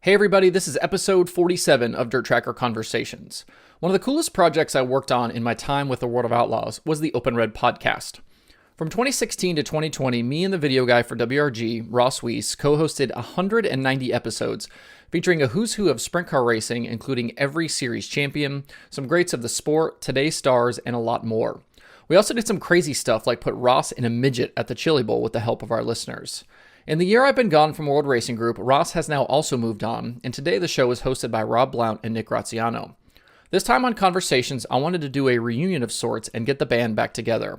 Hey everybody, this is episode 47 of DIRTRACKR Conversations. One of the coolest projects I worked on in my time with the World of Outlaws was the Open Red podcast. From 2016 to 2020, me and the video guy for WRG, Wece, co-hosted 190 episodes featuring a who's who of sprint car racing, including every series champion, some greats of the sport, today's stars, and a lot more. We also did some crazy stuff like put Ross in a midget at the Chili Bowl with the help of our listeners. In the year I've been gone from World Racing Group, Ross has now also moved on, and today the show is hosted by Blount and Graziano. This time on Conversations, I wanted to do a reunion of sorts and get the band back together.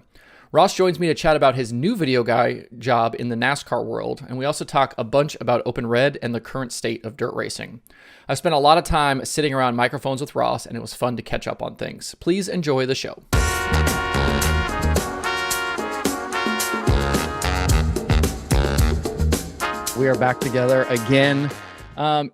Ross joins me to chat about his new video guy job in the NASCAR world, and we also talk a bunch about Open Red and the current state of dirt racing. I spent a lot of time sitting around microphones with Ross, and it was fun to catch up on things. Please enjoy the show. We are back together again.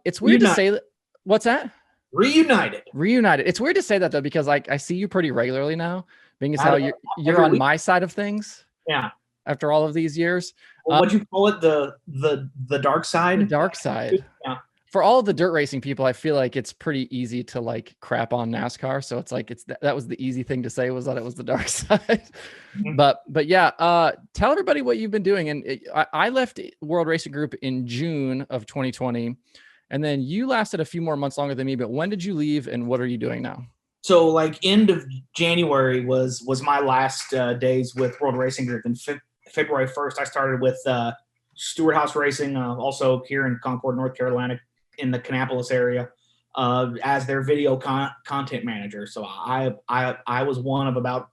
It's weird to say that. What's that? Reunited. It's weird to say that though, because I see you pretty regularly now, being as how you're on my side of things. Yeah. After all of these years. Well, what'd you call it? The dark side? The dark side. Yeah. For all of the dirt racing people, I feel like it's pretty easy to like crap on NASCAR. So it's like that was the easy thing to say, was that it was the dark side. Mm-hmm. But yeah, tell everybody what you've been doing. And I left World Racing Group in June of 2020, and then you lasted a few more months longer than me. But when did you leave, and what are you doing now? So like end of January was my last days with World Racing Group. And February 1st, I started with Stewart Haas Racing, also here in Concord, North Carolina, in the Kannapolis area, as their video content manager. So I was one of about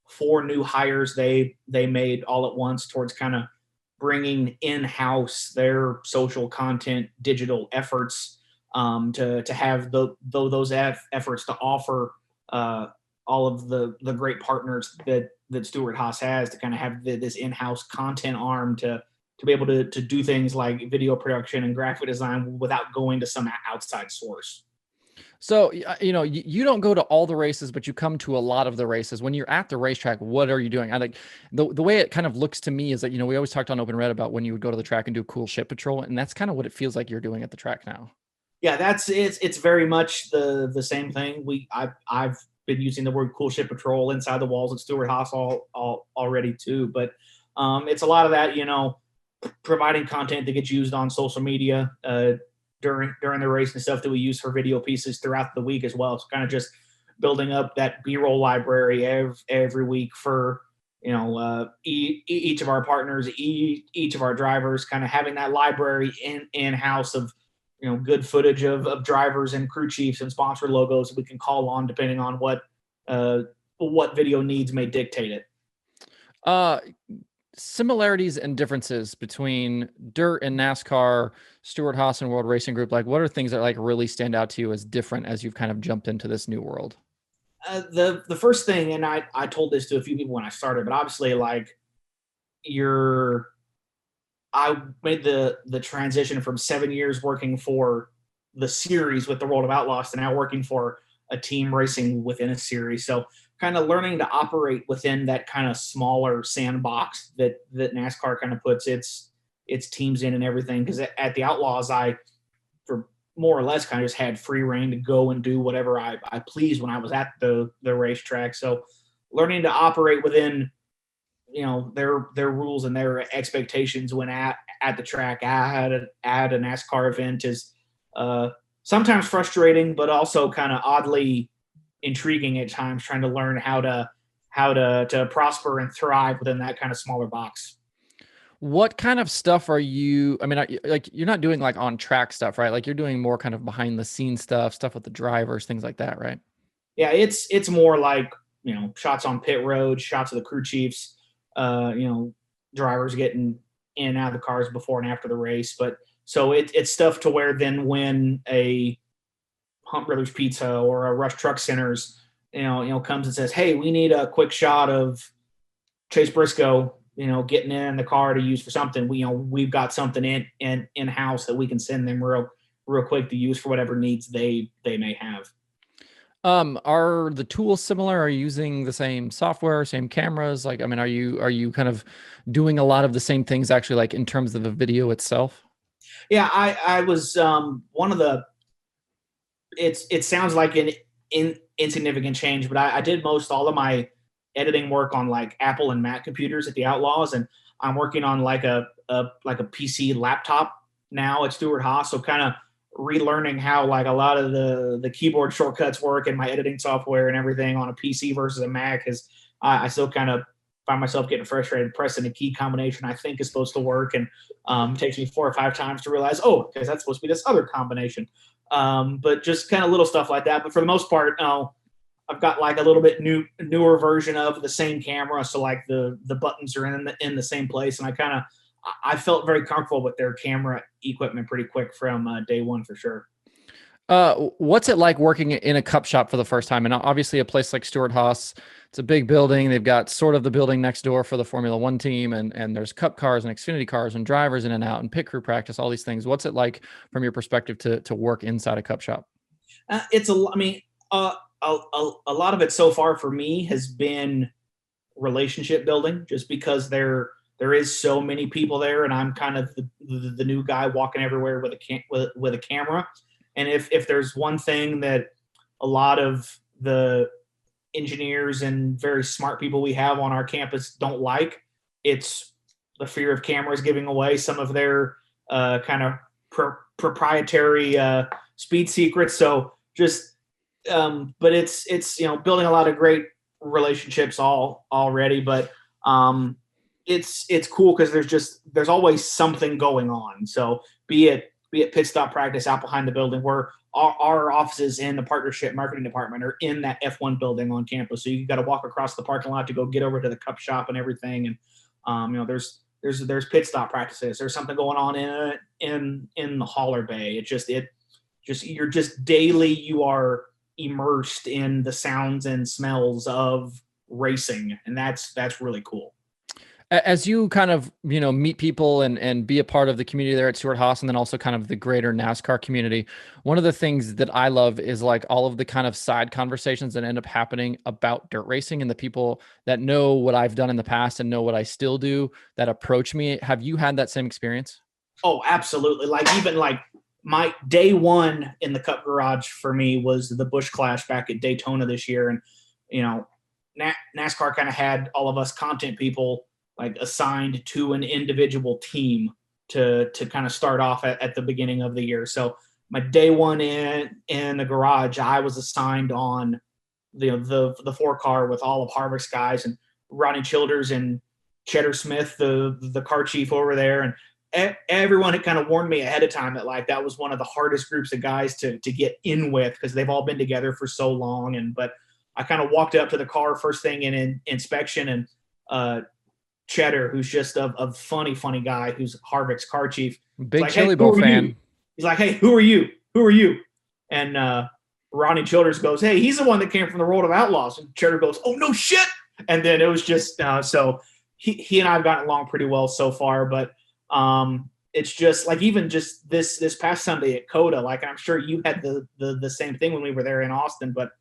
4 new hires they made all at once towards kind of bringing in-house their social content, digital efforts, to have those efforts to offer all of the great partners that Stewart Haas has, to kind of have this in-house content arm to be able to do things like video production and graphic design without going to some outside source. So, you don't go to all the races, but you come to a lot of the races. When you're at the racetrack, what are you doing? I like the way it kind of looks to me is that, we always talked on Open Red about when you would go to the track and do cool ship patrol. And that's kind of what it feels like you're doing at the track now. Yeah, it's very much the same thing. I've been using the word cool ship patrol inside the walls at Stewart Haas already too. But it's a lot of that, providing content that gets used on social media during the race and stuff that we use for video pieces throughout the week as well. It's kind of just building up that B-roll library every week for each of our partners, each of our drivers, kind of having that library in-house of good footage of drivers and crew chiefs and sponsor logos that we can call on depending on what video needs may dictate it. Similarities and differences between dirt and NASCAR, Stewart Haas and World Racing Group. Like, what are things that like really stand out to you as different as you've kind of jumped into this new world? The first thing, and I told this to a few people when I started, but obviously like I made the transition from 7 years working for the series with the World of Outlaws to now working for a team racing within a series. So kind of learning to operate within that kind of smaller sandbox that NASCAR kind of puts its teams in and everything. Because at the Outlaws, I, for more or less, kind of just had free reign to go and do whatever I pleased when I was at the racetrack. So learning to operate within their rules and their expectations when at the track at a NASCAR event is sometimes frustrating, but also kind of oddly intriguing at times, trying to learn how to prosper and thrive within that kind of smaller box. What kind of stuff are you, you're not doing like on track stuff, right? Like you're doing more kind of behind the scenes stuff with the drivers, things like that, right? Yeah. It's more like, shots on pit road, shots of the crew chiefs, drivers getting in and out of the cars before and after the race. But so it's stuff to where then when a Hunt Brothers Pizza or a Rush Truck Centers, comes and says, hey, we need a quick shot of Chase Briscoe, getting in the car to use for something. We've got something in-house that we can send them real quick to use for whatever needs they may have. Are the tools similar? Are you using the same software, same cameras? Like, are you kind of doing a lot of the same things actually, like in terms of the video itself? Yeah, I was one of the. It sounds like an insignificant change, but I did most all of my editing work on like Apple and Mac computers at the Outlaws, and I'm working on like a PC laptop now at Stewart Haas. So kind of relearning how like a lot of the keyboard shortcuts work in my editing software and everything on a PC versus a Mac is I still kind of find myself getting frustrated pressing a key combination I think is supposed to work, and it takes me 4 or 5 times to realize, oh, because that's supposed to be this other combination. But just kind of little stuff like that. But for the most part, I've got like a little bit newer version of the same camera, so like the buttons are in the same place, and I felt very comfortable with their camera equipment pretty quick from day one for sure. What's it like working in a cup shop for the first time? And obviously a place like Stewart Haas, it's a big building. They've got sort of the building next door for the Formula One team, and there's cup cars and Xfinity cars and drivers in and out and pit crew practice, all these things. What's it like from your perspective to work inside a cup shop? I mean, a lot of it so far for me has been relationship building, just because there is so many people there, and I'm kind of the new guy walking everywhere with with a camera. And if there's one thing that a lot of the engineers and very smart people we have on our campus don't like, it's the fear of cameras giving away some of their kind of proprietary speed secrets. So just, but it's building a lot of great relationships already, but it's cool because there's always something going on. So be it pit stop practice out behind the building, where our offices in the partnership marketing department are in that F1 building on campus. So you got to walk across the parking lot to go get over to the cup shop and everything. And there's pit stop practices. There's something going on in the hauler bay. You're just daily, you are immersed in the sounds and smells of racing, and that's really cool. As you kind of, meet people and be a part of the community there at Stewart Haas, and then also kind of the greater NASCAR community, one of the things that I love is like all of the kind of side conversations that end up happening about dirt racing, and the people that know what I've done in the past and know what I still do that approach me. Have you had that same experience? Oh, absolutely. Like even like my day one in the Cup Garage for me was the Busch Clash back at Daytona this year, and you know, NASCAR kind of had all of us content people like assigned to an individual team to kind of start off at the beginning of the year. So my day one in the garage, I was assigned on the 4 car with all of Harvick's guys, and Ronnie Childers and Cheddar Smith, the car chief over there, and everyone had kind of warned me ahead of time that like that was one of the hardest groups of guys to get in with, because they've all been together for so long. But I kind of walked up to the car first thing in inspection, and Cheddar, who's just a funny guy, who's Harvick's car chief, Big like, Chili hey, Bowl fan. He's like, hey, who are you? Who are you? And Ronnie Childers goes, hey, he's the one that came from the World of Outlaws. And Cheddar goes, oh, no shit. And then it was just so he and I have gotten along pretty well so far. But it's just like even just this past Sunday at Coda, like I'm sure you had the same thing when we were there in Austin. But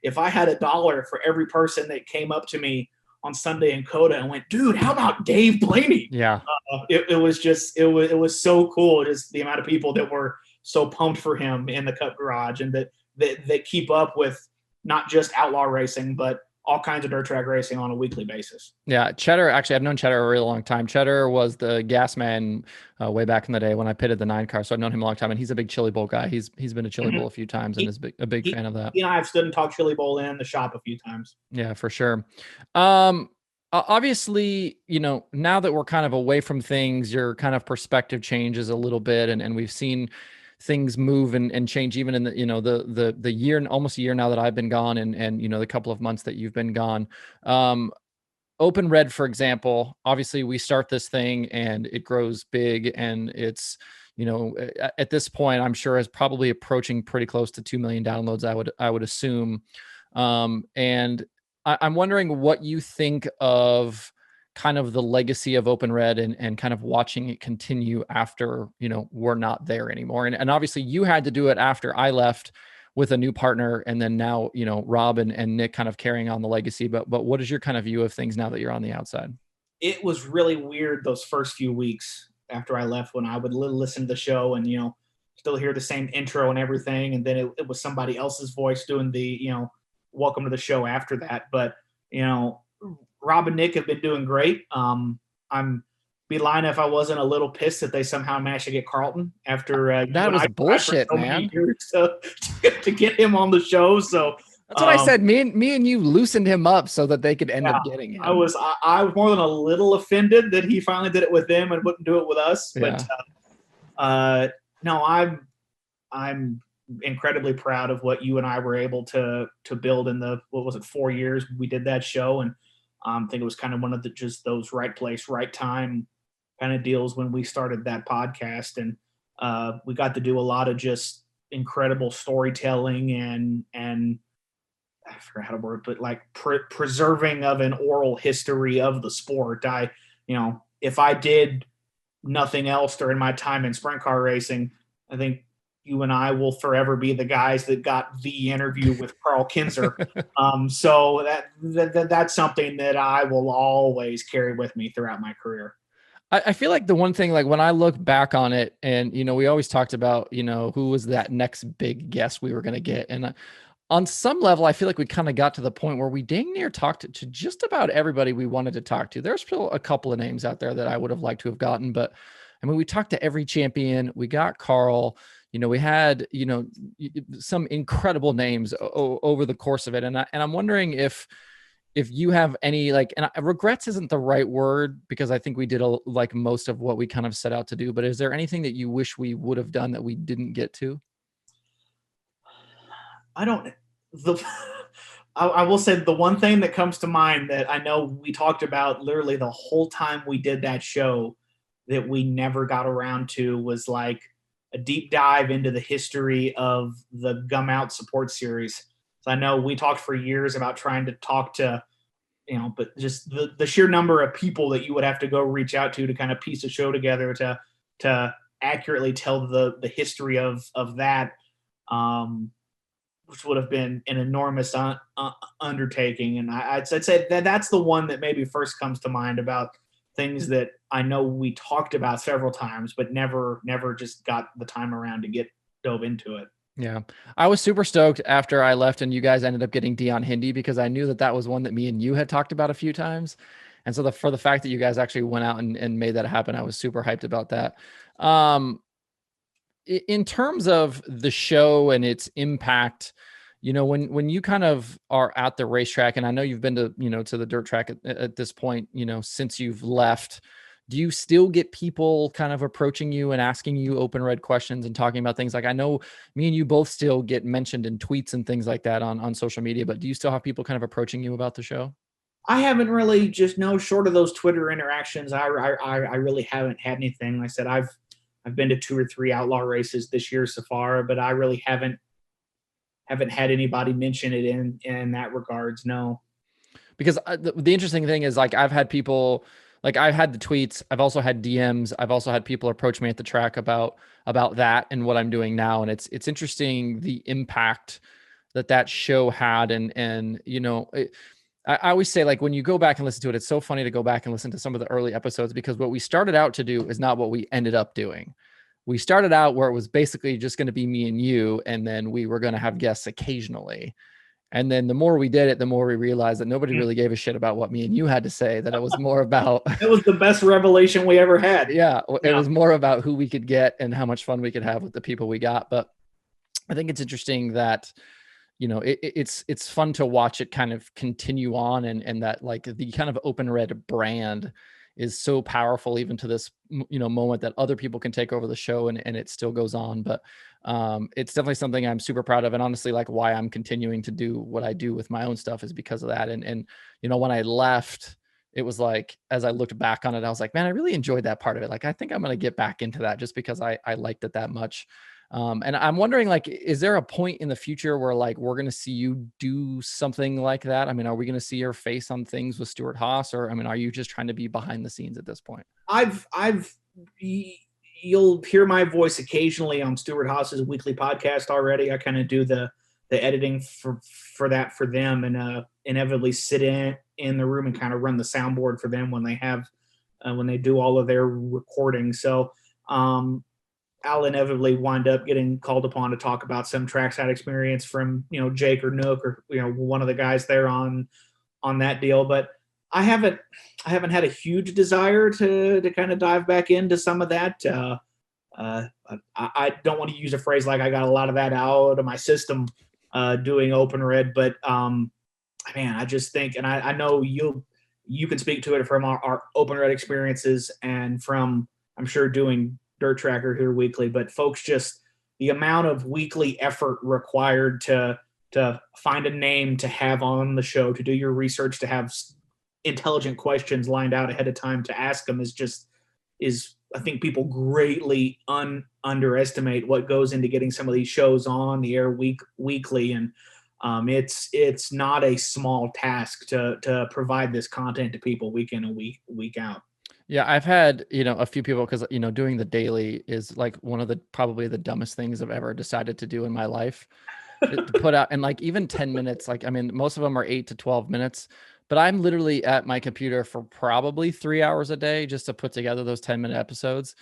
if I had $1 for every person that came up to me on Sunday in Coda and went, dude, how about Dave Blaney? Yeah. It was so cool. Just the amount of people that were so pumped for him in the Cup Garage, and that keep up with not just outlaw racing, but all kinds of dirt track racing on a weekly basis. Yeah. Cheddar, actually, I've known Cheddar a really long time. Cheddar was the gas man way back in the day when I pitted the 9 car. So I've known him a long time, and he's a big Chili Bowl guy. He's been to Chili Bowl a few times and is a big fan of that. He and I have stood and talked Chili Bowl in the shop a few times. Yeah, for sure. Obviously, now that we're kind of away from things, your kind of perspective changes a little bit, and we've seen things move and change even in the year and almost a year now that I've been gone, and the couple of months that you've been gone. Open Red, for example, obviously we start this thing and it grows big, and it's, at this point, I'm sure is probably approaching pretty close to 2 million downloads, I would assume. And I'm wondering what you think of kind of the legacy of Open Red and kind of watching it continue after, we're not there anymore. And obviously you had to do it after I left with a new partner, and then now, Rob and Nick kind of carrying on the legacy. But what is your kind of view of things now that you're on the outside? It was really weird those first few weeks after I left, when I would listen to the show and, still hear the same intro and everything. And then it was somebody else's voice doing the, welcome to the show after that. But, Rob and Nick have been doing great. I'm be lying if I wasn't a little pissed that they somehow managed to get Carlton after that was bullshit, man. To get him on the show. So that's what I said. Me and you loosened him up so that they could end up getting him. I was more than a little offended that he finally did it with them and wouldn't do it with us. Yeah. But no, I'm incredibly proud of what you and I were able to build in the, 4 years we did that show. And I think it was kind of one of just those right place, right time kind of deals when we started that podcast. And we got to do a lot of just incredible storytelling and I forgot how to word, but like preserving of an oral history of the sport. If I did nothing else during my time in sprint car racing, I think you and I will forever be the guys that got the interview with Carl Kinzer. So that's something that I will always carry with me throughout my career. I feel like the one thing, like when I look back on it and, we always talked about, who was that next big guest we were going to get. And on some level, I feel like we kind of got to the point where we dang near talked to just about everybody we wanted to talk to. There's still a couple of names out there that I would have liked to have gotten, but I mean, we talked to every champion. We got Carl, we had, some incredible names over the course of it. And I'm wondering if you have any, and regrets isn't the right word because I think we did like most of what we kind of set out to do, but is there anything that you wish we would have done that we didn't get to? I will say the one thing that comes to mind that I know we talked about literally the whole time we did that show that we never got around to was like a deep dive into the history of the Gum Out support series. So I know we talked for years about trying to talk to, but just the sheer number of people that you would have to go reach out to kind of piece a show together to accurately tell the history of that, which would have been an enormous undertaking. And I'd say that's the one that maybe first comes to mind about things that I know we talked about several times, but never just got the time around to dove into it. Yeah. I was super stoked after I left and you guys ended up getting Dion Hindi because I knew that was one that me and you had talked about a few times. And so for the fact that you guys actually went out and made that happen, I was super hyped about that. In terms of the show and its impact, when you kind of are at the racetrack, and I know you've been to, to the dirt track at this point, since you've left, do you still get people kind of approaching you and asking you open red questions and talking about things? Like I know me and you both still get mentioned in tweets and things like that on social media, but do you still have people kind of approaching you about the show? I haven't really short of those Twitter interactions. I really haven't had anything. Like I said, I've been to 2 or 3 outlaw races this year so far, but I really haven't had anybody mention it in that regards. No. Because the interesting thing is like, I've had people, like I've had the tweets, I've also had DMs, I've also had people approach me at the track about that and what I'm doing now. And it's interesting the impact that show had. And I always say, like, when you go back and listen to it, it's so funny to go back and listen to some of the early episodes, because what we started out to do is not what we ended up doing. We started out where it was basically just going to be me and you, and then we were going to have guests occasionally. And then the more we did it, the more we realized that nobody really gave a shit about what me and you had to say, that it was more about... It was the best revelation we ever had. Yeah. It was more about who we could get and how much fun we could have with the people we got. But I think it's interesting that, it's fun to watch it kind of continue on, and that like the kind of open red brand is so powerful even to this, moment that other people can take over the show and it still goes on. But it's definitely something I'm super proud of. And honestly, like why I'm continuing to do what I do with my own stuff is because of that. And when I left, it was like, as I looked back on it, I was like, man, I really enjoyed that part of it. Like, I think I'm going to get back into that just because I liked it that much. And I'm wondering, like, is there a point in the future where like, we're going to see you do something like that? I mean, are we going to see your face on things with Stuart Haas, or, I mean, are you just trying to be behind the scenes at this point? You'll hear my voice occasionally on Stuart Haas's weekly podcast already. I kind of do the editing for that for them, and inevitably sit in the room and kind of run the soundboard for them when they have when they do all of their recording. So I'll inevitably wind up getting called upon to talk about some trackside experience from, Jake or Nook or, one of the guys there on that deal. But I haven't had a huge desire to kind of dive back into some of that. I don't want to use a phrase like I got a lot of that out of my system doing open red, but man, I just think, and I know you can speak to it from our open red experiences and from, I'm sure, doing Dirt Tracker here weekly, but folks, just the amount of weekly effort required to find a name to have on the show, to do your research, to have intelligent questions lined out ahead of time to ask them is I think people greatly underestimate what goes into getting some of these shows on the air weekly. And it's not a small task to provide this content to people week in and week out. Yeah, I've had, a few people, because, doing the daily is like one of the probably the dumbest things I've ever decided to do in my life. To put out, and like even 10 minutes, like, I mean, most of them are 8 to 12 minutes, but I'm literally at my computer for probably 3 hours a day just to put together those 10-minute episodes.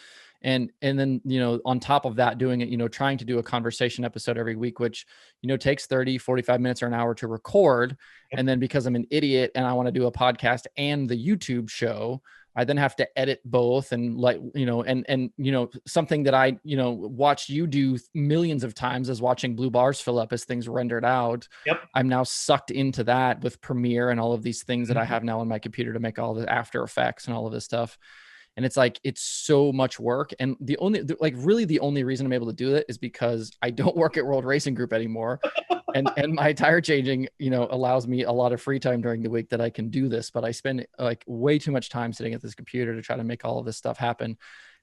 And then, on top of that, doing it, trying to do a conversation episode every week, which, takes 30, 45 minutes or an hour to record. And then because I'm an idiot and I want to do a podcast and the YouTube show, I then have to edit both, and something that I, watched you do millions of times is watching blue bars fill up as things rendered out. Yep. I'm now sucked into that with Premiere and all of these things that I have now on my computer to make all the After Effects and all of this stuff. And it's like, it's so much work. And the only reason I'm able to do it is because I don't work at World Racing Group anymore. and my tire changing, allows me a lot of free time during the week that I can do this, but I spend like way too much time sitting at this computer to try to make all of this stuff happen.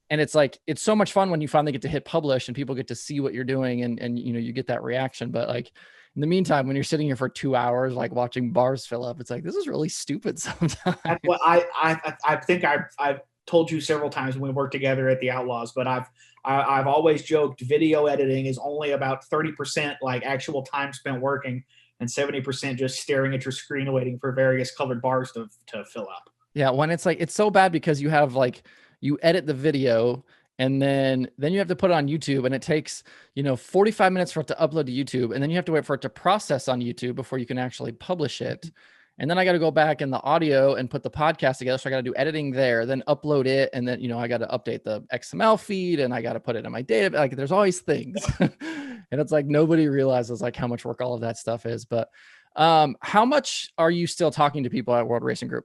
And it's like, it's so much fun when you finally get to hit publish and people get to see what you're doing and you get that reaction. But like, in the meantime, when you're sitting here for 2 hours, like watching bars fill up, it's like, this is really stupid sometimes. That's what I think I've told you several times when we worked together at the Outlaws, but I've always joked video editing is only about 30% like actual time spent working and 70% just staring at your screen waiting for various colored bars to fill up. Yeah, when it's like, it's so bad because you have like, you edit the video and then you have to put it on YouTube, and it takes, 45 minutes for it to upload to YouTube, and then you have to wait for it to process on YouTube before you can actually publish it. And then I got to go back in the audio and put the podcast together. So I got to do editing there, then upload it. And then, I got to update the XML feed and I got to put it in my database. Like there's always things. And it's like, nobody realizes like how much work all of that stuff is. But how much are you still talking to people at World Racing Group?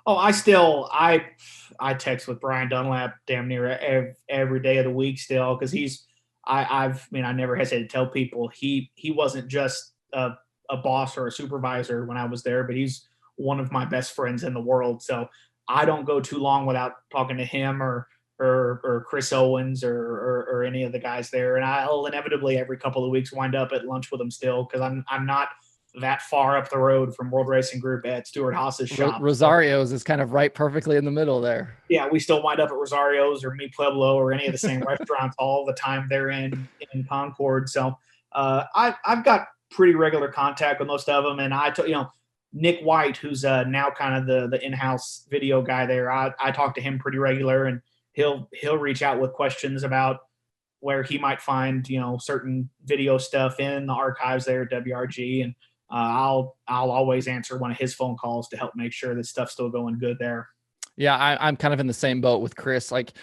Oh, I text with Brian Dunlap damn near every day of the week still. Cause I never hesitate to tell people he wasn't just a boss or a supervisor when I was there, but he's one of my best friends in the world. So I don't go too long without talking to him or Chris Owens or any of the guys there. And I'll inevitably every couple of weeks wind up at lunch with them still, because I'm not that far up the road from World Racing Group at Stuart Haas's shop. Rosario's is kind of right perfectly in the middle there. Yeah, we still wind up at Rosario's or Mi Pueblo or any of the same restaurants all the time they're in Concord. So I've got pretty regular contact with most of them. And Nick White, who's now kind of the in-house video guy there, I talk to him pretty regular, and he'll reach out with questions about where he might find, certain video stuff in the archives there at WRG. And I'll always answer one of his phone calls to help make sure that stuff's still going good there. Yeah, I'm kind of in the same boat with Chris. Like,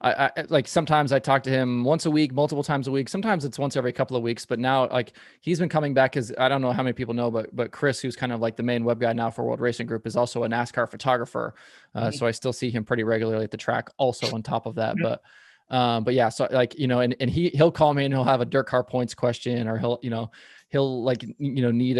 I like sometimes I talk to him once a week, multiple times a week. Sometimes it's once every couple of weeks. But now, like, he's been coming back, because I don't know how many people know, but Chris, who's kind of like the main web guy now for World Racing Group, is also a NASCAR photographer. So I still see him pretty regularly at the track. Also on top of that, but yeah, so like, and he'll call me and he'll have a dirt car points question, or he'll like, need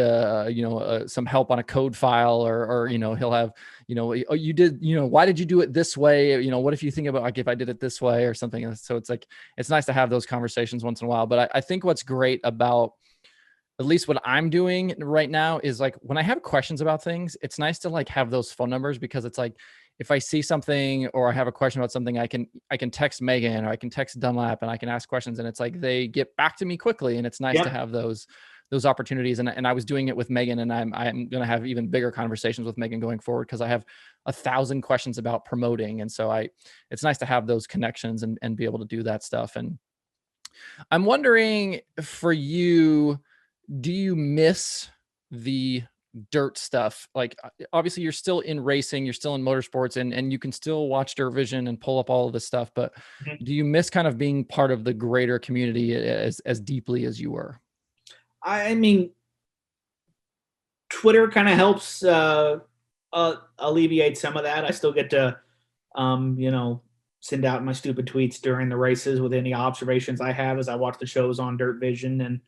some help on a code file, or he'll have, oh, you did, why did you do it this way? What if you think about like, if I did it this way or something? So it's like, it's nice to have those conversations once in a while. But I think what's great about at least what I'm doing right now is like, when I have questions about things, it's nice to like have those phone numbers, because it's like, if I see something or I have a question about something, I can text Megan or I can text Dunlap and I can ask questions, and it's like, they get back to me quickly, and it's nice to have those those opportunities. And I was doing it with Megan, and I'm going to have even bigger conversations with Megan going forward, because I have 1,000 questions about promoting. And so it's nice to have those connections and be able to do that stuff. And I'm wondering for you, do you miss the dirt stuff? Like, obviously you're still in racing, you're still in motorsports, and you can still watch Dirt Vision and pull up all of this stuff, but do you miss kind of being part of the greater community as deeply as you were? I mean, Twitter kind of helps alleviate some of that. I still get to, send out my stupid tweets during the races with any observations I have as I watch the shows on Dirt Vision. And,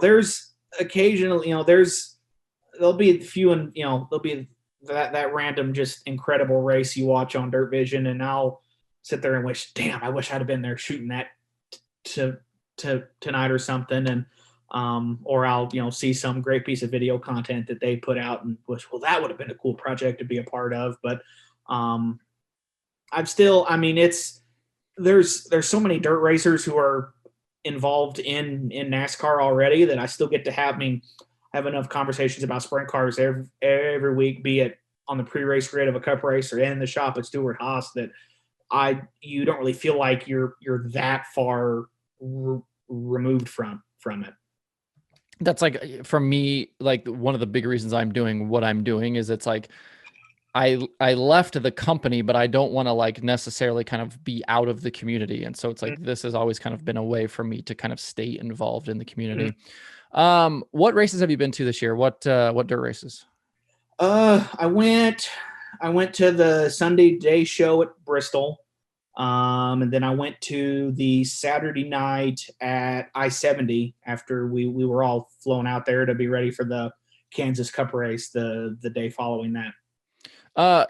there's occasionally, there'll be a few, and, there'll be that random, just incredible race you watch on Dirt Vision. And I'll sit there and wish, damn, I wish I'd have been there shooting that to tonight or something. And, or I'll, see some great piece of video content that they put out and wish, well, that would have been a cool project to be a part of. But, I'm still, there's so many dirt racers who are involved in NASCAR already that I still get to have. Have enough conversations about sprint cars every week, be it on the pre-race grid of a cup race or in the shop at Stewart-Haas, that you don't really feel like you're that far removed from it. That's like, for me, like one of the big reasons I'm doing what I'm doing is it's like, I left the company, but I don't want to like necessarily kind of be out of the community. And so it's like, this has always kind of been a way for me to kind of stay involved in the community. What races have you been to this year? What dirt races? I went to the Sunday day show at Bristol. And then I went to the Saturday night at I-70 after we were all flown out there to be ready for the Kansas Cup race the day following that.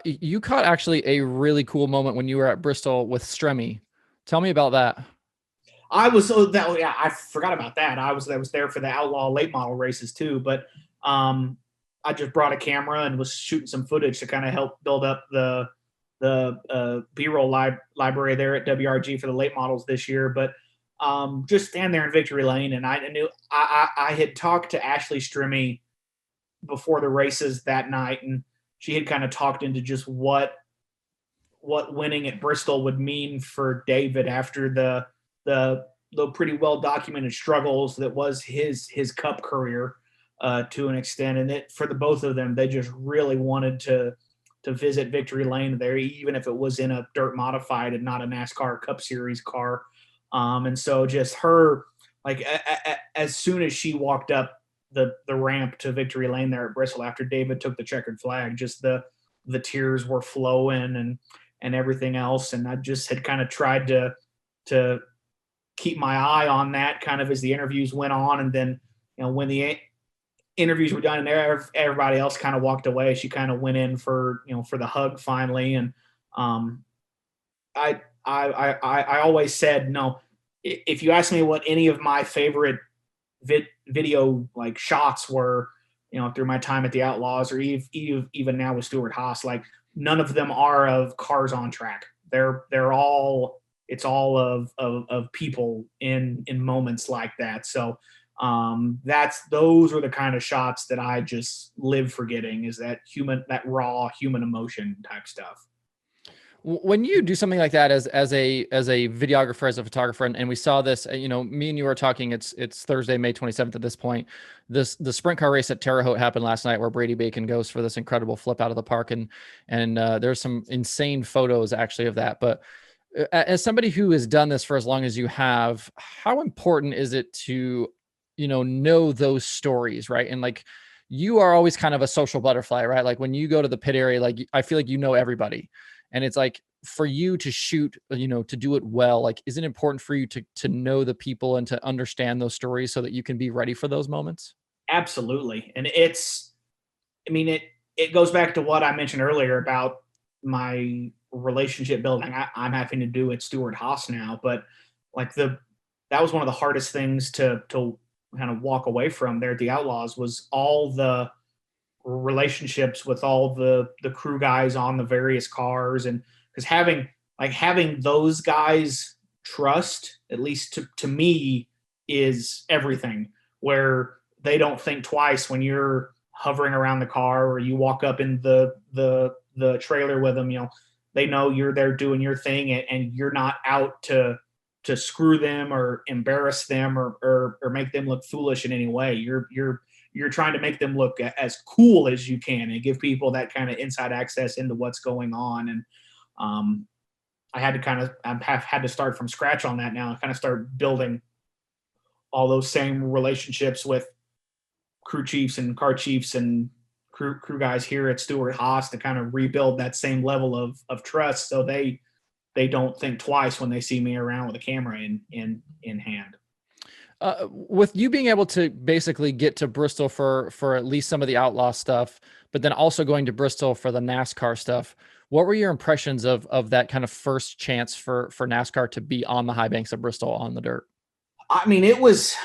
You caught actually a really cool moment when you were at Bristol with Stremme. Tell me about that. I forgot about that. I was there for the Outlaw late model races too, but I just brought a camera and was shooting some footage to kind of help build up the B-roll library there at WRG for the late models this year. But just stand there in victory lane, and I knew I had talked to Ashley Stremme before the races that night, and she had kind of talked into just what winning at Bristol would mean for David after the pretty well documented struggles that was his cup career to an extent. And it, for the both of them, they just really wanted to visit victory lane there, even if it was in a dirt modified and not a NASCAR Cup Series car. And so just her, like, as soon as she walked up the ramp to victory lane there at Bristol after David took the checkered flag, just the tears were flowing and everything else. And I just had kind of tried to keep my eye on that kind of as the interviews went on. And then, when the interviews were done and everybody else kind of walked away, she kind of went in for the hug finally. And I always said, no, if you ask me what any of my favorite video like shots were, through my time at the Outlaws or even now with Stewart-Haas, like none of them are of cars on track. It's all of people in moments like that. So those are the kind of shots that I just live for getting, is that raw human emotion type stuff. When you do something like that as a videographer, as a photographer, and we saw this, me and you were talking, it's Thursday, May 27th at this point. The sprint car race at Terre Haute happened last night, where Brady Bacon goes for this incredible flip out of the park. And there's some insane photos actually of that. But as somebody who has done this for as long as you have, how important is it to, know those stories, right? And like, you are always kind of a social butterfly, right? Like when you go to the pit area, like I feel like everybody. And it's like, for you to shoot, to do it well, like, is it important for you to know the people and to understand those stories so that you can be ready for those moments? Absolutely. And it goes back to what I mentioned earlier about my relationship building I'm having to do at Stewart-Haas now. But like that was one of the hardest things to kind of walk away from there at the Outlaws, was all the relationships with all the crew guys on the various cars. And because having those guys trust, at least to me, is everything, where they don't think twice when you're hovering around the car or you walk up in the trailer with them. They know you're there doing your thing, and you're not out to screw them or embarrass them or make them look foolish in any way. You're trying to make them look as cool as you can and give people that kind of inside access into what's going on. And I've had to start from scratch on that now and kind of start building all those same relationships with crew chiefs and car chiefs and crew guys here at Stewart Haas to kind of rebuild that same level of trust, so they don't think twice when they see me around with a camera in hand. With you being able to basically get to Bristol for at least some of the outlaw stuff, but then also going to Bristol for the NASCAR stuff, what were your impressions of that kind of first chance for NASCAR to be on the high banks of Bristol on the dirt? I mean, it was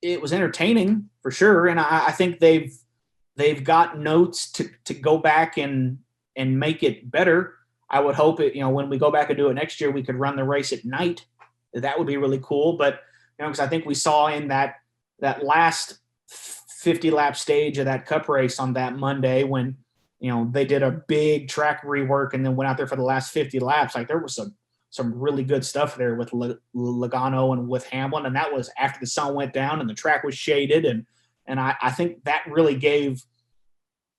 entertaining for sure, and I think they've got notes to go back and make it better. I would hope when we go back and do it next year, we could run the race at night. That would be really cool. But because I think we saw in that last 50 lap stage of that Cup race on that Monday when they did a big track rework and then went out there for the last 50 laps. Like there was some really good stuff there with Logano and with Hamlin, and that was after the sun went down and the track was shaded, and I think that really gave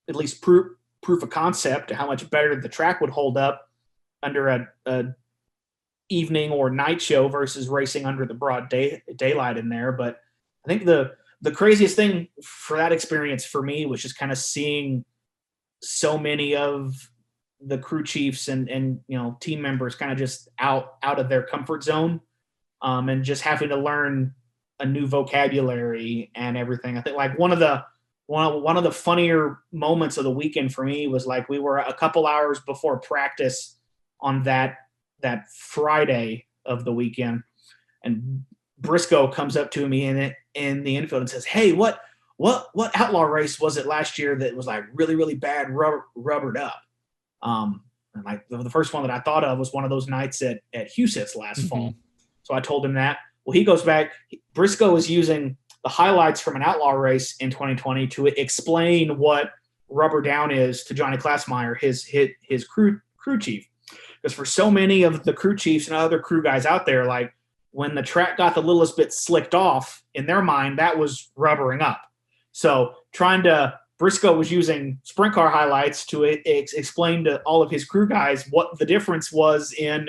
at least proof of concept to how much better the track would hold up under a evening or night show versus racing under the broad daylight in there. But I think the craziest thing for that experience for me was just kind of seeing so many of the crew chiefs and team members kind of just out of their comfort zone, and just having to learn a new vocabulary and everything. I think like one of the funnier moments of the weekend for me was like we were a couple hours before practice on that Friday of the weekend, and Briscoe comes up to me in the infield and says, "Hey, what outlaw race was it last year that was like really, really bad rubbered up?" And like the first one that I thought of was one of those nights at Huset's last fall. So I told him that. Well, he goes back. Briscoe is using the highlights from an outlaw race in 2020 to explain what rubber down is to Johnny Klassmeyer, his crew chief. Because for so many of the crew chiefs and other crew guys out there, like when the track got the littlest bit slicked off, in their mind, that was rubbering up. So Briscoe was using sprint car highlights to explain to all of his crew guys what the difference was in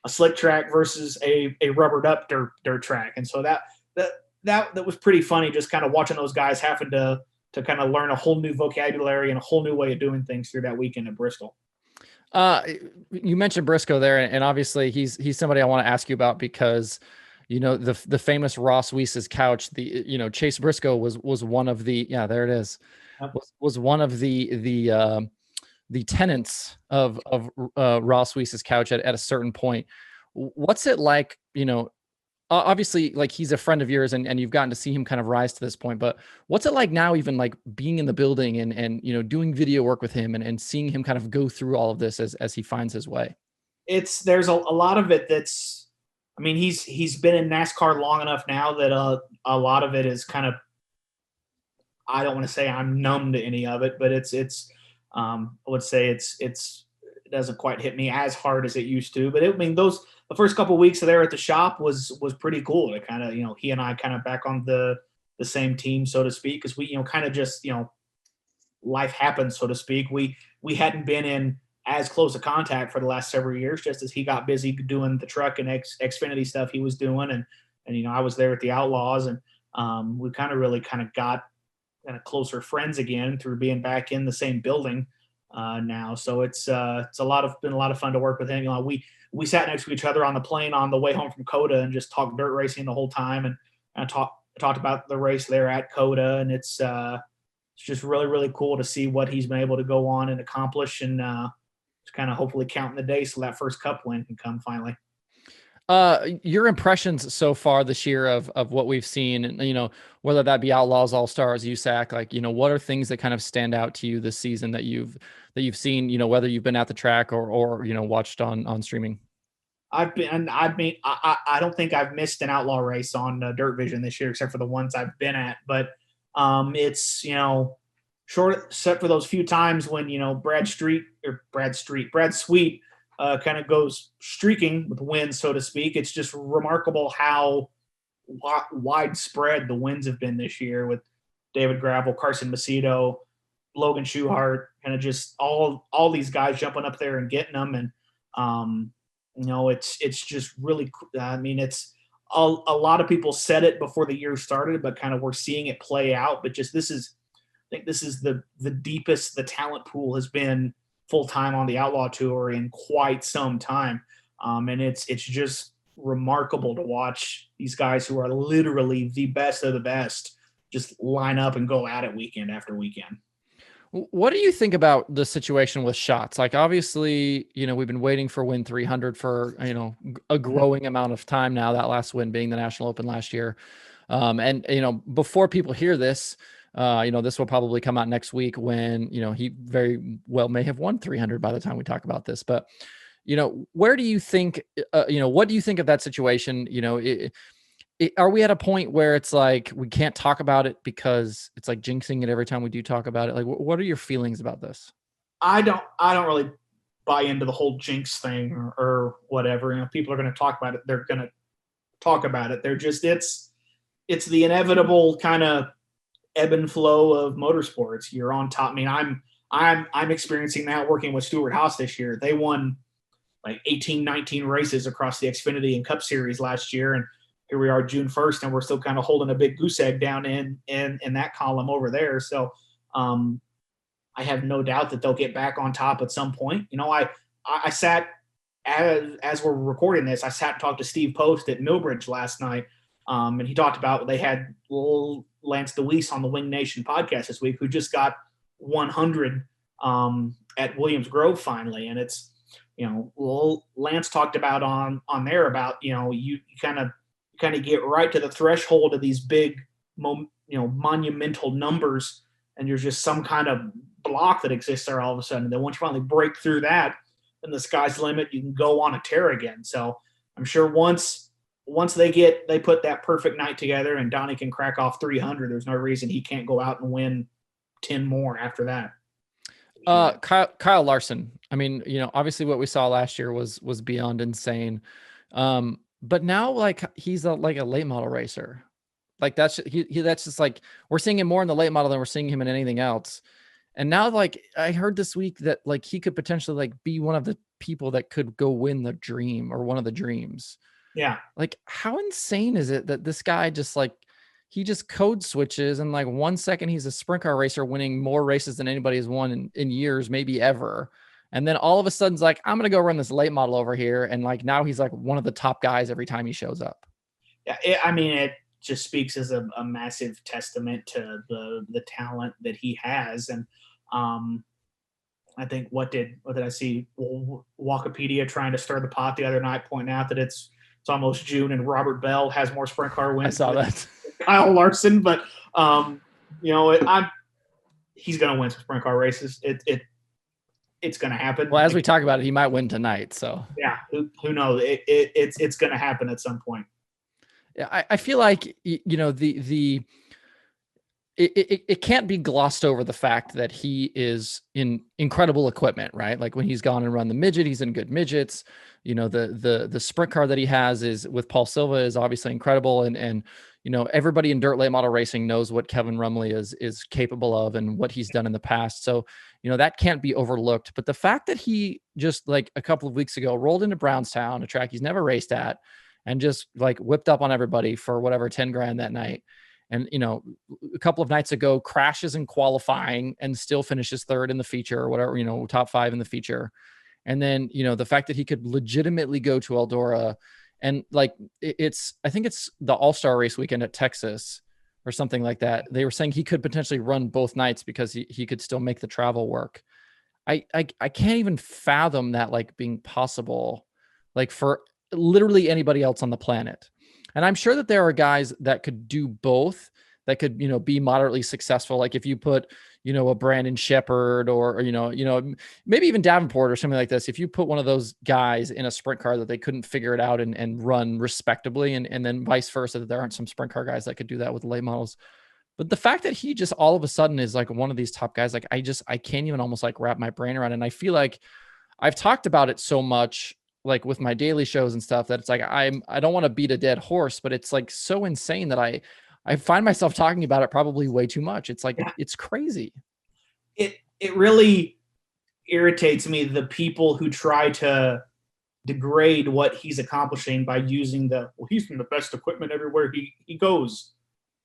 a slick track versus a rubbered up dirt track. And so that was pretty funny, just kind of watching those guys having to kind of learn a whole new vocabulary and a whole new way of doing things through that weekend at Bristol. You mentioned Briscoe there, and obviously he's somebody I want to ask you about because the famous Ross Wece's couch, Chase Briscoe was one of the, there it is, was one of the tenants of Ross Wece's couch at a certain point. What's it like, obviously like he's a friend of yours and you've gotten to see him kind of rise to this point, but what's it like now, even like being in the building and doing video work with him and seeing him kind of go through all of this as he finds his way? There's a lot of it that's, I mean, he's been in NASCAR long enough now that a lot of it is kind of, I don't want to say I'm numb to any of it, but I would say it doesn't quite hit me as hard as it used to. But the first couple of weeks there at the shop was pretty cool to kind of, he and I kind of back on the same team, so to speak, because we, kind of just, life happens, so to speak. We hadn't been in as close a contact for the last several years, just as he got busy doing the truck and Xfinity stuff he was doing. And I was there at the Outlaws, and we kind of really got kind of closer friends again through being back in the same building now. So it's been a lot of fun to work with him. We sat next to each other on the plane on the way home from COTA and just talked dirt racing the whole time, and talked about the race there at COTA. And it's just really, really cool to see what he's been able to go on and accomplish, and just kind of hopefully counting the days so that first Cup win can come finally. Your impressions so far this year of what we've seen, and whether that be Outlaws, All-Stars, USAC, like what are things that kind of stand out to you this season that you've seen, whether you've been at the track or watched on streaming? I don't think I've missed an outlaw race on Dirt Vision this year, except for the ones I've been at. But it's, short, except for those few times when, Brad Sweet kind of goes streaking with wins, so to speak. It's just remarkable how widespread the wins have been this year with David Gravel, Carson Macedo, Logan Schuchart, kind of just all these guys jumping up there and getting them. And it's just really, it's a lot of people said it before the year started, but kind of we're seeing it play out. But just I think this is the deepest the talent pool has been full time on the Outlaw Tour in quite some time. And it's just remarkable to watch these guys who are literally the best of the best just line up and go at it weekend after weekend. What do you think about the situation with shots? Like, obviously, we've been waiting for win 300 for, a growing amount of time now, that last win being the National Open last year. And before people hear this, this will probably come out next week when, he very well may have won 300 by the time we talk about this. But, where do you think, what do you think of that situation? Are we at a point where it's like we can't talk about it because it's like jinxing it every time we do talk about it? Like, what are your feelings about this? I don't really buy into the whole jinx thing or whatever. People are going to talk about it. They're going to talk about it. They're just, it's the inevitable kind of ebb and flow of motorsports. You're on top. I mean, I'm experiencing that working with Stuart Haas this year. They won like 18, 19 races across the Xfinity and Cup Series last year. And here we are June 1st, and we're still kind of holding a big goose egg down in that column over there. So I have no doubt that they'll get back on top at some point. I sat, as we're recording this, I sat and talked to Steve Post at Millbridge last night. And he talked about, they had Lance DeWeese on the Wing Nation podcast this week, who just got 100 at Williams Grove finally. And it's, Lance talked about on there about, you kind of get right to the threshold of these big, monumental numbers, and there's just some kind of block that exists there all of a sudden. And then once you finally break through that, then the sky's the limit. You can go on a tear again. So I'm sure once they put that perfect night together and Donnie can crack off 300, there's no reason he can't go out and win 10 more after that. Kyle Larson. I mean, obviously what we saw last year was beyond insane. But now, like, he's like a late model racer. Like, that's just like, we're seeing him more in the late model than we're seeing him in anything else. And now, like, I heard this week that like he could potentially like be one of the people that could go win the dream or one of the dreams. Yeah. Like, how insane is it that this guy just like, he just code switches and like 1 second he's a sprint car racer winning more races than anybody has won in years, maybe ever. And then all of a sudden, it's like, I'm going to go run this late model over here. And like, now he's like one of the top guys every time he shows up. Yeah. it just speaks as a massive testament to the talent that he has. And I think what did I see? Wikipedia trying to stir the pot the other night, pointing out that it's almost June and Robert Bell has more sprint car wins. I saw that. Kyle Larson, but he's going to win some sprint car races. It's going to happen. Well, as we talk about it, he might win tonight. So yeah, who knows? It's going to happen at some point. Yeah, I feel like it can't be glossed over the fact that he is in incredible equipment, right? Like when he's gone and run the midget, he's in good midgets. The sprint car that he has is with Paul Silva is obviously incredible. And everybody in dirt late model racing knows what Kevin Rumley is capable of and what he's done in the past. So, that can't be overlooked. But the fact that he just like a couple of weeks ago rolled into Brownstown, a track he's never raced at, and just like whipped up on everybody for whatever 10 grand that night. And, a couple of nights ago crashes in qualifying and still finishes third in the feature or whatever, top 5 in the feature. And then, the fact that he could legitimately go to Eldora and like, I think it's the All-Star race weekend at Texas or something like that. They were saying he could potentially run both nights because he could still make the travel work. I can't even fathom that like being possible, like for literally anybody else on the planet. And I'm sure that there are guys that could do both, that could, be moderately successful. Like if you put, a Brandon Shepherd or maybe even Davenport or something like this. If you put one of those guys in a sprint car that they couldn't figure it out and run respectably, and then vice versa, that there aren't some sprint car guys that could do that with late models. But the fact that he just all of a sudden is like one of these top guys, like I can't even almost like wrap my brain around it. And I feel like I've talked about it so much, like with my daily shows and stuff, that it's like, I don't want to beat a dead horse, but it's like so insane that I find myself talking about it probably way too much. It's like, it's crazy. It really irritates me, the people who try to degrade what he's accomplishing by using he's in the best equipment everywhere he goes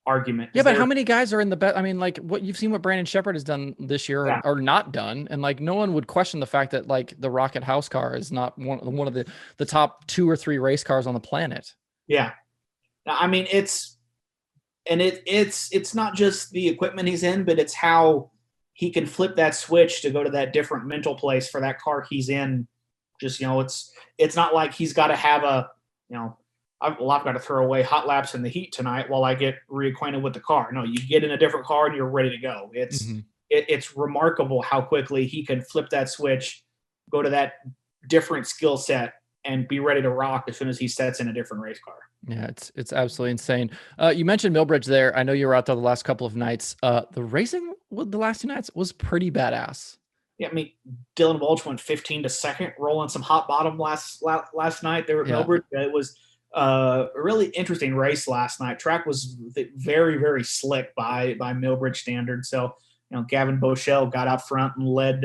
argument. Yeah, but how many guys are in the best? I mean, like what you've seen what Brandon Shepherd has done this year or not done, and like no one would question the fact that like the Rocket House car is not one of the top 2 or 3 race cars on the planet. Yeah, I mean it's not just the equipment he's in, but it's how he can flip that switch to go to that different mental place for that car he's in. Just it's not like he's got to have I've got to throw away hot laps in the heat tonight while I get reacquainted with the car. No, you get in a different car and you're ready to go. It's remarkable how quickly he can flip that switch, go to that different skill set, and be ready to rock as soon as he sets in a different race car. Yeah, it's absolutely insane. You mentioned Millbridge there. I know you were out there the last couple of nights. The racing with the last 2 nights was pretty badass. Yeah, I mean, Dylan Walsh went 15 to second, rolling some hot bottom last night there at Millbridge. It was a really interesting race last night. Track was very, very slick by Millbridge standards. So, Gavin Boschel got out front and led.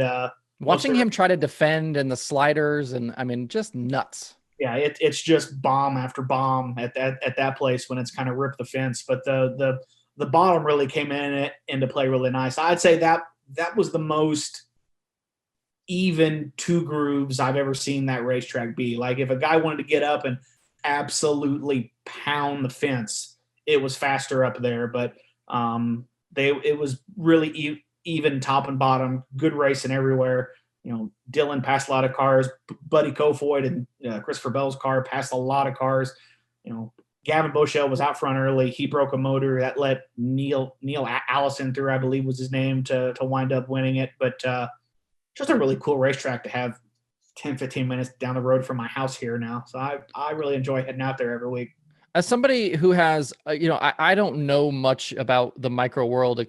Watching him try to defend and the sliders, and I mean, just nuts. Yeah, it's just bomb after bomb at that place when it's kind of ripped the fence. But the bottom really came into play really nice. I'd say that was the most even 2 grooves I've ever seen that racetrack be. Like if a guy wanted to get up and absolutely pound the fence, it was faster up there. But it was really even top and bottom, good racing everywhere. Dylan passed a lot of cars. Buddy Kofoid and Christopher Bell's car passed a lot of cars. Gavin Boschel was out front early. He broke a motor that let Neil Allison through, I believe was his name, to wind up winning it. But just a really cool racetrack to have 10, 15 minutes down the road from my house here now. So I really enjoy heading out there every week. As somebody who has, I don't know much about the micro world.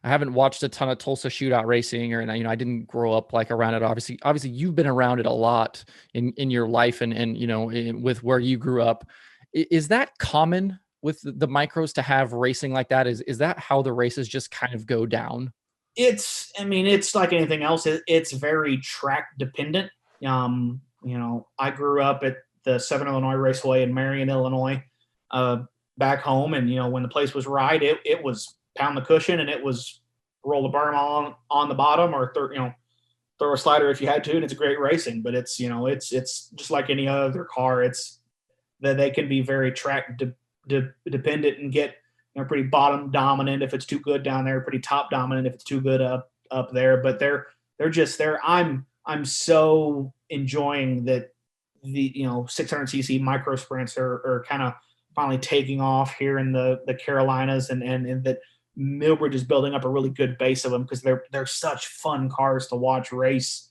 I haven't watched a ton of Tulsa shootout racing, or I didn't grow up like around it. Obviously you've been around it a lot in your life and with where you grew up. Is that common with the micros to have racing like that? Is that how the races just kind of go down? It's like anything else. It's very track dependent. I grew up at the Southern Illinois Raceway in Marion, Illinois, back home. And, when the place was right, it was pound the cushion and it was roll the berm on the bottom or throw a slider if you had to. And it's great racing, but it's just like any other car. It's that they can be very track dependent and get, pretty bottom dominant if it's too good down there, pretty top dominant if it's too good up there. But they're just there. I'm so enjoying that the 600cc micro sprints are kind of finally taking off here in the Carolinas, and that Millbridge is building up a really good base of them because they're such fun cars to watch race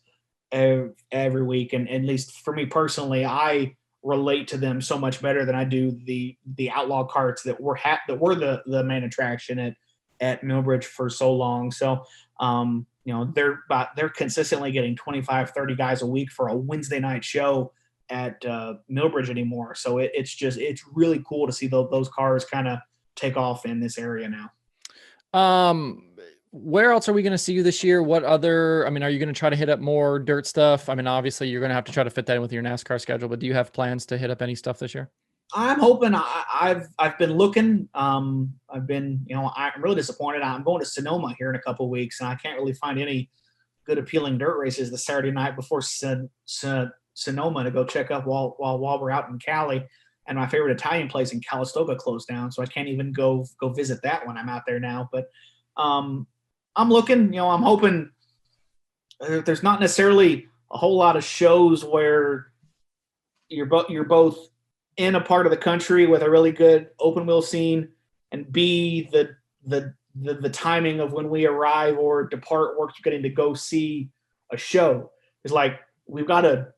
every week. And at least for me personally, I relate to them so much better than I do the outlaw carts that were the main attraction at Millbridge for so long. So they're consistently getting 25, 30 guys a week for a Wednesday night show at Millbridge anymore. So it's really cool to see those cars kind of take off in this area now. Where else are we going to see you this year? What other, are you going to try to hit up more dirt stuff? Obviously you're going to have to try to fit that in with your NASCAR schedule, but do you have plans to hit up any stuff this year? I'm hoping. I've been looking. I'm really disappointed. I'm going to Sonoma here in a couple of weeks, and I can't really find any good appealing dirt races the Saturday night before Sonoma to go check up while we're out in Cali. And my favorite Italian place in Calistoga closed down, so I can't even go visit that when I'm out there now. But I'm looking. I'm hoping. There's not necessarily a whole lot of shows where you're both in a part of the country with a really good open wheel scene, and B, the the timing of when we arrive or depart work, getting to go see a show. It's like we've got a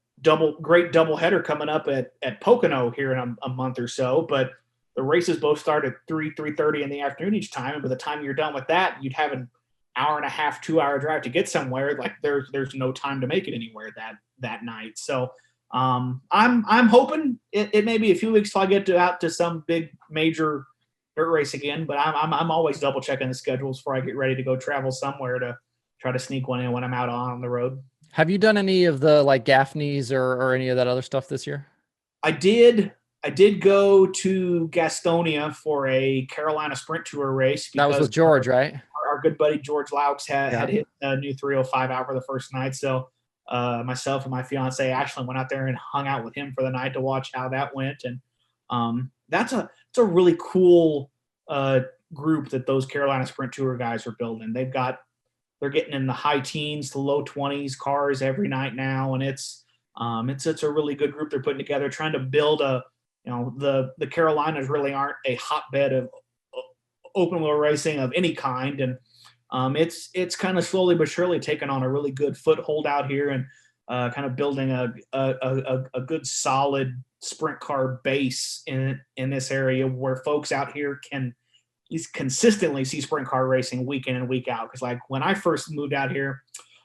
great double header coming up at Pocono here in a month or so, but the races both start at 3:30 in the afternoon each time. And by the time you're done with that, you'd have an hour and a half, 2 hour drive to get somewhere. Like there's no time to make it anywhere that night. So I'm hoping it may be a few weeks till I get out to some big major dirt race again, but I'm always double checking the schedules before I get ready to go travel somewhere to try to sneak one in when I'm out on the road. Have you done any of the like Gaffney's or any of that other stuff this year? I did go to Gastonia for a Carolina Sprint Tour race. That was with George, right? Our good buddy George Laux had hit a new 305 out for the first night. So myself and my fiance Ashlyn went out there and hung out with him for the night to watch how that went. And it's a really cool group that those Carolina Sprint Tour guys are building. They're getting in the high teens to low 20s cars every night now, and it's a really good group they're putting together, trying to build the Carolinas really aren't a hotbed of open wheel racing of any kind, and it's kind of slowly but surely taken on a really good foothold out here, and kind of building a good solid sprint car base in this area where folks out here can consistently see sprint car racing week in and week out. Because like when I first moved out here,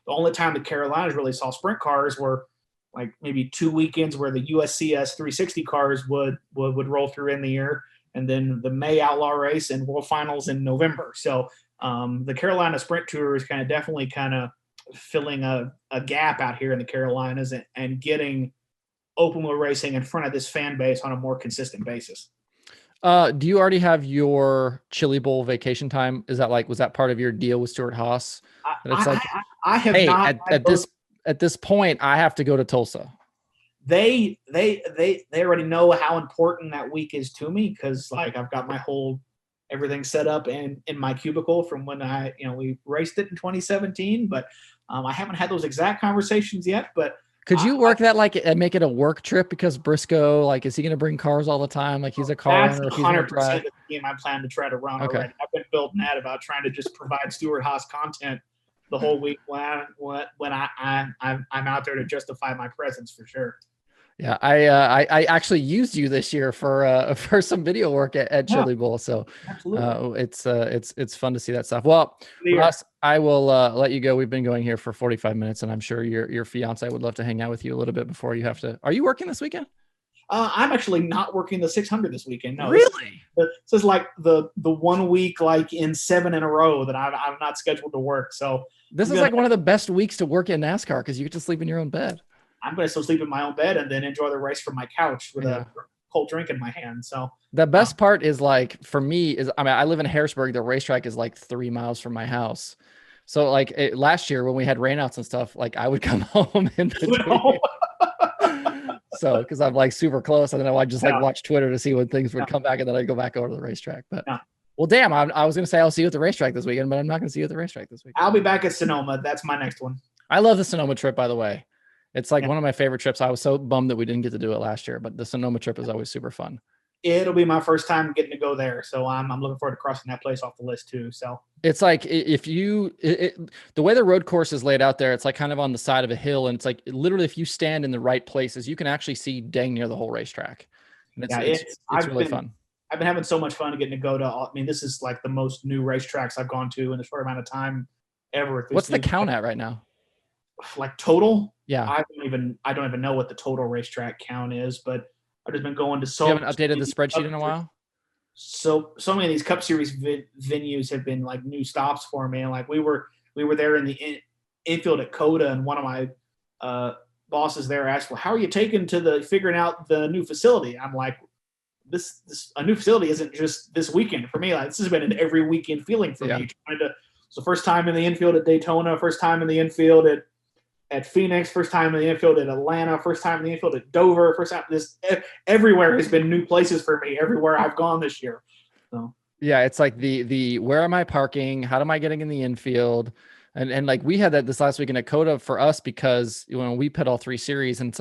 the only time the Carolinas really saw sprint cars were like maybe 2 weekends where the USCS 360 cars would roll through in the year, and then the May Outlaw race and World Finals in November. So the Carolina Sprint Tour is definitely filling a gap out here in the Carolinas and getting open wheel racing in front of this fan base on a more consistent basis. Do you already have your Chili Bowl vacation time? Was that part of your deal with Stuart Haas? I have not. At this point, I have to go to Tulsa. They already know how important that week is to me, because like I've got my whole everything set up in my cubicle from when we raced it in 2017, but I haven't had those exact conversations yet. But could you work that and make it a work trip? Because Briscoe, is he going to bring cars all the time? Like he's a car owner. That's 100% the game I plan to try to run already. I've been building that about trying to just provide Stuart Haas content the whole week when I'm out there to justify my presence for sure. Yeah, I actually used you this year for some video work at Chili Bowl, so it's fun to see that stuff. Well, Ross, I will let you go. We've been going here for 45 minutes, and I'm sure your fiance would love to hang out with you a little bit before you have to. Are you working this weekend? I'm actually not working the 600 this weekend. No, really? This is like the 1 week in 7 in a row that I'm not scheduled to work. So this is like one of the best weeks to work in NASCAR because you get to sleep in your own bed. I'm going to still sleep in my own bed and then enjoy the race from my couch with a cold drink in my hand. So the best part is for me I live in Harrisburg. The racetrack is 3 miles from my house. So last year when we had rainouts and stuff, I would come home in between. So, cause I'm super close. And then I just watch Twitter to see when things would come back, and then I go back over to the racetrack. But well, damn, I was going to say, I'll see you at the racetrack this weekend, but I'm not going to see you at the racetrack this week. I'll be back at Sonoma. That's my next one. I love the Sonoma trip, by the way. It's one of my favorite trips. I was so bummed that we didn't get to do it last year, but the Sonoma trip is always super fun. It'll be my first time getting to go there. So I'm looking forward to crossing that place off the list too. So it's the way the road course is laid out there, it's kind of on the side of a hill. And it's literally, if you stand in the right places, you can actually see dang near the whole racetrack. And it's really fun. I've been having so much fun getting to go to, this is the most new racetracks I've gone to in a short amount of time ever. What's the count at right now? Total? Yeah. I don't even know what the total racetrack count is, but I've just been going to so. You haven't updated the spreadsheet in a while? So many of these Cup Series venues have been new stops for me. And we were there in the infield at Coda, and one of my bosses there asked, "Well, how are you taking to figuring out the new facility?" I'm like, "This a new facility isn't just this weekend for me. This has been an every weekend feeling for me. It's the first time in the infield at Daytona, first time in the infield at Phoenix, first time in the infield at Atlanta, first time in the infield at Dover, first time everywhere has been new places for me everywhere I've gone this year." So yeah, it's the where am I parking? How am I getting in the infield? And we had that this last weekend at Coda for us, because when we pit all 3 series, and it's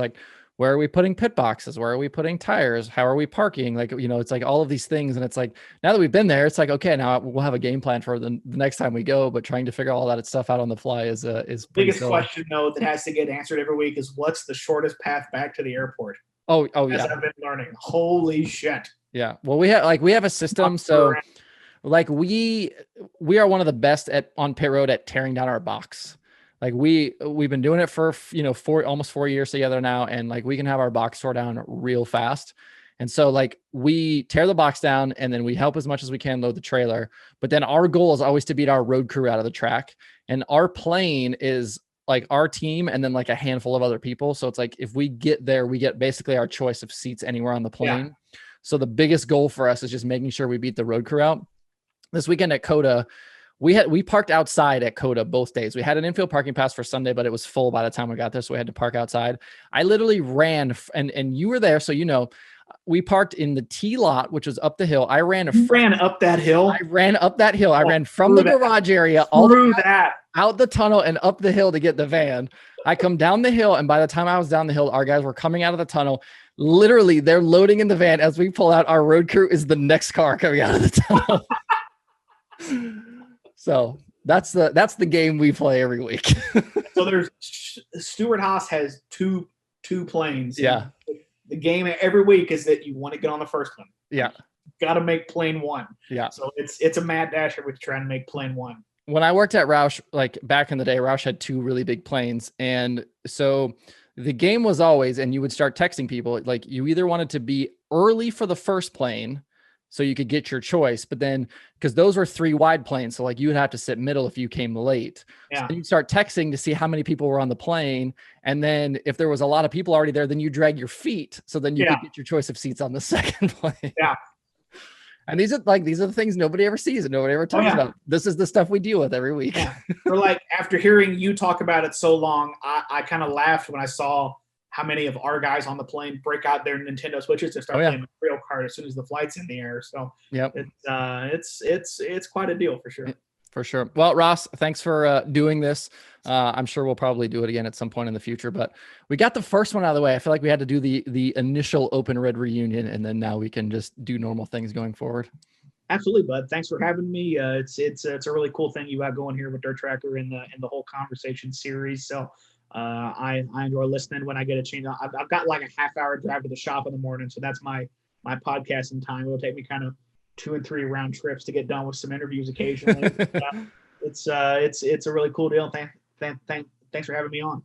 where are we putting pit boxes? Where are we putting tires? How are we parking? Like, it's like all of these things. And it's like, now that we've been there, it's like, okay, now we'll have a game plan for the next time we go, but trying to figure all that stuff out on the fly is pretty Biggest silly. question though that has to get answered every week is what's the shortest path back to the airport? Oh As yeah. I've been learning. Holy shit. Yeah. Well, we have a system. So like we are one of the best on pit road at tearing down our box. Like we've been doing it for, almost 4 years together now. And like, we can have our box tore down real fast. And so like we tear the box down and then we help as much as we can load the trailer. But then our goal is always to beat our road crew out of the track. And our plane is like our team and then like a handful of other people. So it's like, if we get there, we get basically our choice of seats anywhere on the plane. Yeah. So the biggest goal for us is just making sure we beat the road crew out. This weekend at COTA, we parked outside at COTA both days. We had an infield parking pass for Sunday, but it was full by the time we got there. So we had to park outside. I literally ran and you were there. So, we parked in the T lot, which was up the hill. I ran up that hill. I ran up that hill. I ran from the garage area all through that out the tunnel and up the hill to get the van. I come down the hill. And by the time I was down the hill, our guys were coming out of the tunnel. Literally, they're loading in the van. As we pull out, our road crew is the next car coming out of the tunnel. So that's the game we play every week. So there's Stuart Haas has two planes. Yeah. The game every week is that you want to get on the first one. Yeah. Got to make plane one. Yeah. So it's a mad dash every trying to make plane one. When I worked at Roush, like back in the day, Roush had 2 really big planes. And so the game was always, and you would start texting people, like you either wanted to be early for the first plane so you could get your choice, but then because those were 3 wide planes. So like you would have to sit middle if you came late. Yeah. So you'd start texting to see how many people were on the plane. And then if there was a lot of people already there, then you drag your feet. So then you could get your choice of seats on the second plane. Yeah. And these are the things nobody ever sees and nobody ever talks about. This is the stuff we deal with every week. Yeah. Or like after hearing you talk about it so long, I kind of laughed when I saw how many of our guys on the plane break out their Nintendo Switches to start playing Mario Kart as soon as the flight's in the air. So it's quite a deal for sure. For sure. Well, Ross, thanks for doing this. I'm sure we'll probably do it again at some point in the future, but we got the first one out of the way. I feel like we had to do the initial Open Red reunion, and then now we can just do normal things going forward. Absolutely, bud. Thanks for having me. It's a really cool thing you got going here with DIRTRACKR in the whole conversation series. So I enjoy listening when I get a chance. I've got like a half-hour drive to the shop in the morning, so that's my podcasting time. It'll take me kind of 2 and 3 round trips to get done with some interviews occasionally. It's a really cool deal. Thanks for having me on.